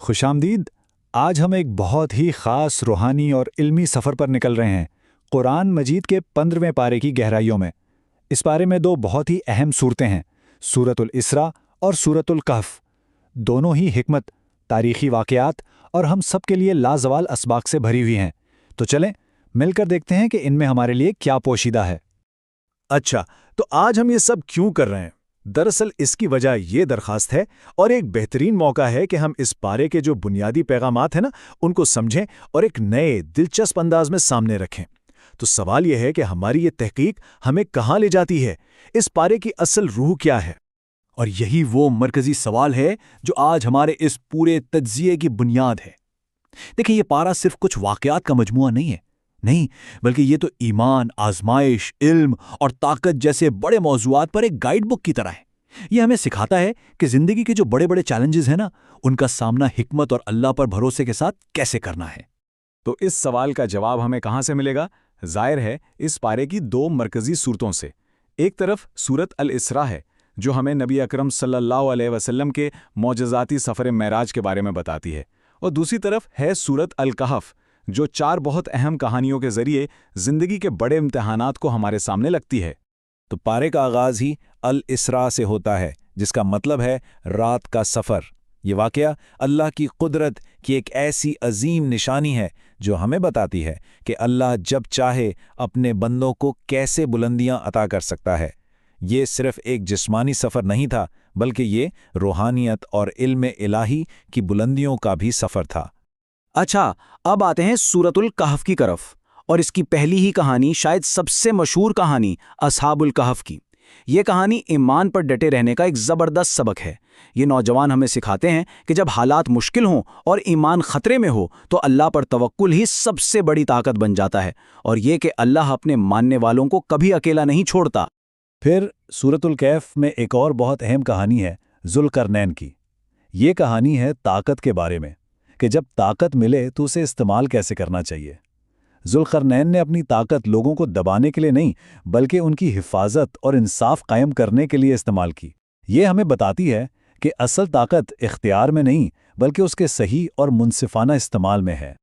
خوش آمدید۔ آج ہم ایک بہت ہی خاص روحانی اور علمی سفر پر نکل رہے ہیں، قرآن مجید کے 15ویں پارے کی گہرائیوں میں۔ اس پارے میں دو بہت ہی اہم صورتیں ہیں، سورۃ الاسراء اور سورۃ الکہف۔ دونوں ہی حکمت، تاریخی واقعات اور ہم سب کے لیے لازوال اسباق سے بھری ہوئی ہیں۔ تو چلیں مل کر دیکھتے ہیں کہ ان میں ہمارے لیے کیا پوشیدہ ہے۔ اچھا، تو آج ہم یہ سب کیوں کر رہے ہیں؟ دراصل اس کی وجہ یہ درخواست ہے اور ایک بہترین موقع ہے کہ ہم اس پارے کے جو بنیادی پیغامات ہیں ان کو سمجھیں اور ایک نئے دلچسپ انداز میں سامنے رکھیں۔ تو سوال یہ ہے کہ ہماری یہ تحقیق ہمیں کہاں لے جاتی ہے؟ اس پارے کی اصل روح کیا ہے؟ اور یہی وہ مرکزی سوال ہے جو آج ہمارے اس پورے تجزیے کی بنیاد ہے۔ دیکھیں، یہ پارہ صرف کچھ واقعات کا مجموعہ نہیں، بلکہ یہ تو ایمان، آزمائش، علم اور طاقت جیسے بڑے موضوعات پر ایک گائیڈ بک کی طرح ہے۔ یہ ہمیں سکھاتا ہے کہ زندگی کے جو بڑے بڑے چیلنجز ہیں ان کا سامنا حکمت اور اللہ پر بھروسے کے ساتھ کیسے کرنا ہے۔ تو اس سوال کا جواب ہمیں کہاں سے ملے گا؟ ظاہر ہے اس پارے کی دو مرکزی صورتوں سے۔ ایک طرف سورۃ الاسراء ہے جو ہمیں نبی اکرم صلی اللہ علیہ وسلم کے معجزاتی سفر معراج کے بارے میں بتاتی ہے، اور دوسری طرف ہے سورۃ الکہف جو 4 بہت اہم کہانیوں کے ذریعے زندگی کے بڑے امتحانات کو ہمارے سامنے لگتی ہے۔ تو پارے کا آغاز ہی الاسراء سے ہوتا ہے، جس کا مطلب ہے رات کا سفر۔ یہ واقعہ اللہ کی قدرت کی ایک ایسی عظیم نشانی ہے جو ہمیں بتاتی ہے کہ اللہ جب چاہے اپنے بندوں کو کیسے بلندیاں عطا کر سکتا ہے۔ یہ صرف ایک جسمانی سفر نہیں تھا، بلکہ یہ روحانیت اور علم الہی کی بلندیوں کا بھی سفر تھا۔ اچھا، اب آتے ہیں سورۃ الکہف کی طرف، اور اس کی پہلی ہی کہانی، شاید سب سے مشہور کہانی، اصحاب الکہف کی۔ یہ کہانی ایمان پر ڈٹے رہنے کا ایک زبردست سبق ہے۔ یہ نوجوان ہمیں سکھاتے ہیں کہ جب حالات مشکل ہوں اور ایمان خطرے میں ہو تو اللہ پر توکل ہی سب سے بڑی طاقت بن جاتا ہے، اور یہ کہ اللہ اپنے ماننے والوں کو کبھی اکیلا نہیں چھوڑتا۔ پھر سورۃ الکہف میں ایک اور بہت اہم کہانی ہے، ذوالقرنین کی۔ یہ کہانی ہے طاقت کے بارے میں، کہ جب طاقت ملے تو اسے استعمال کیسے کرنا چاہیے۔ ذوالقرنین نے اپنی طاقت لوگوں کو دبانے کے لیے نہیں، بلکہ ان کی حفاظت اور انصاف قائم کرنے کے لیے استعمال کی۔ یہ ہمیں بتاتی ہے کہ اصل طاقت اختیار میں نہیں، بلکہ اس کے صحیح اور منصفانہ استعمال میں ہے۔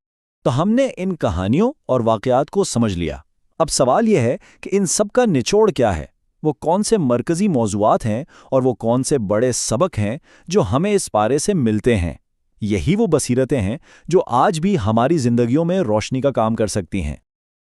تو ہم نے ان کہانیوں اور واقعات کو سمجھ لیا۔ اب سوال یہ ہے کہ ان سب کا نچوڑ کیا ہے؟ وہ کون سے مرکزی موضوعات ہیں اور وہ کون سے بڑے سبق ہیں جو ہمیں اس پارے سے ملتے ہیں؟ یہی وہ بصیرتیں ہیں جو آج بھی ہماری زندگیوں میں روشنی کا کام کر سکتی ہیں۔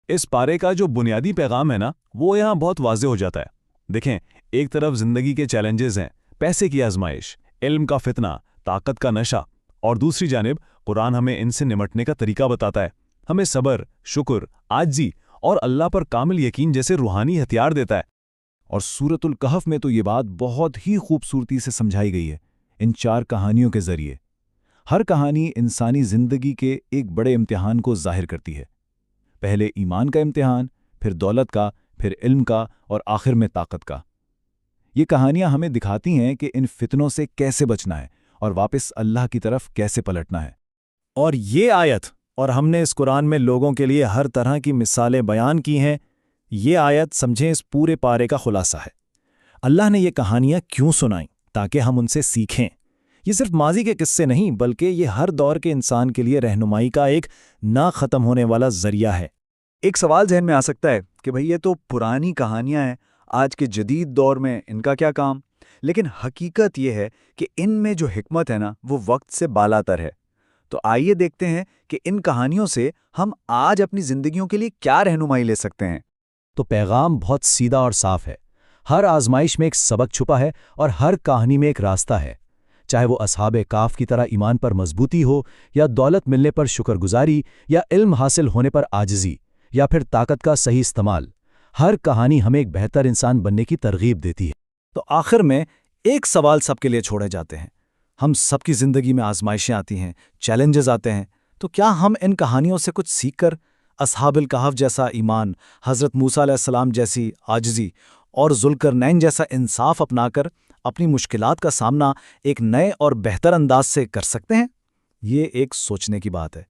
اس پارے کا جو بنیادی پیغام ہے وہ یہاں بہت واضح ہو جاتا ہے۔ دیکھیں، ایک طرف زندگی کے چیلنجز ہیں، پیسے کی آزمائش، علم کا فتنہ، طاقت کا نشہ، اور دوسری جانب قرآن ہمیں ان سے نمٹنے کا طریقہ بتاتا ہے، ہمیں صبر، شکر، عاجزی اور اللہ پر کامل یقین جیسے روحانی ہتھیار دیتا ہے۔ اور سورۃ الکہف میں تو یہ بات بہت ہی خوبصورتی سے سمجھائی گئی ہے ان 4 کہانیوں کے ذریعے۔ ہر کہانی انسانی زندگی کے ایک بڑے امتحان کو ظاہر کرتی ہے، پہلے ایمان کا امتحان، پھر دولت کا، پھر علم کا، اور آخر میں طاقت کا۔ یہ کہانیاں ہمیں دکھاتی ہیں کہ ان فتنوں سے کیسے بچنا ہے اور واپس اللہ کی طرف کیسے پلٹنا ہے۔ اور یہ آیت، اور ہم نے اس قرآن میں لوگوں کے لیے ہر طرح کی مثالیں بیان کی ہیں، یہ آیت سمجھیں اس پورے پارے کا خلاصہ ہے۔ اللہ نے یہ کہانیاں کیوں سنائیں؟ تاکہ ہم ان سے سیکھیں۔ یہ صرف ماضی کے قصے نہیں، بلکہ یہ ہر دور کے انسان کے لیے رہنمائی کا ایک نہ ختم ہونے والا ذریعہ ہے۔ ایک سوال ذہن میں آ سکتا ہے کہ بھئی یہ تو پرانی کہانیاں ہیں، آج کے جدید دور میں ان کا کیا کام؟ لیکن حقیقت یہ ہے کہ ان میں جو حکمت ہے وہ وقت سے بالاتر ہے۔ تو آئیے دیکھتے ہیں کہ ان کہانیوں سے ہم آج اپنی زندگیوں کے لیے کیا رہنمائی لے سکتے ہیں۔ تو پیغام بہت سیدھا اور صاف ہے۔ ہر آزمائش میں ایک سبق چھپا ہے اور ہر کہانی میں ایک راستہ ہے۔ چاہے وہ اصحاب کہف کی طرح ایمان پر مضبوطی ہو، یا دولت ملنے پر شکر گزاری، یا علم حاصل ہونے پر عاجزی، یا پھر طاقت کا صحیح استعمال، ہر کہانی ہمیں ایک بہتر انسان بننے کی ترغیب دیتی ہے۔ تو آخر میں ایک سوال سب کے لیے چھوڑے جاتے ہیں۔ ہم سب کی زندگی میں آزمائشیں آتی ہیں، چیلنجز آتے ہیں، تو کیا ہم ان کہانیوں سے کچھ سیکھ کر اصحاب الکہف جیسا ایمان، حضرت موسیٰ علیہ السلام جیسی عاجزی اور ذوالقرنین جیسا انصاف اپنا کر اپنی مشکلات کا سامنا ایک نئے اور بہتر انداز سے کر سکتے ہیں؟ یہ ایک سوچنے کی بات ہے۔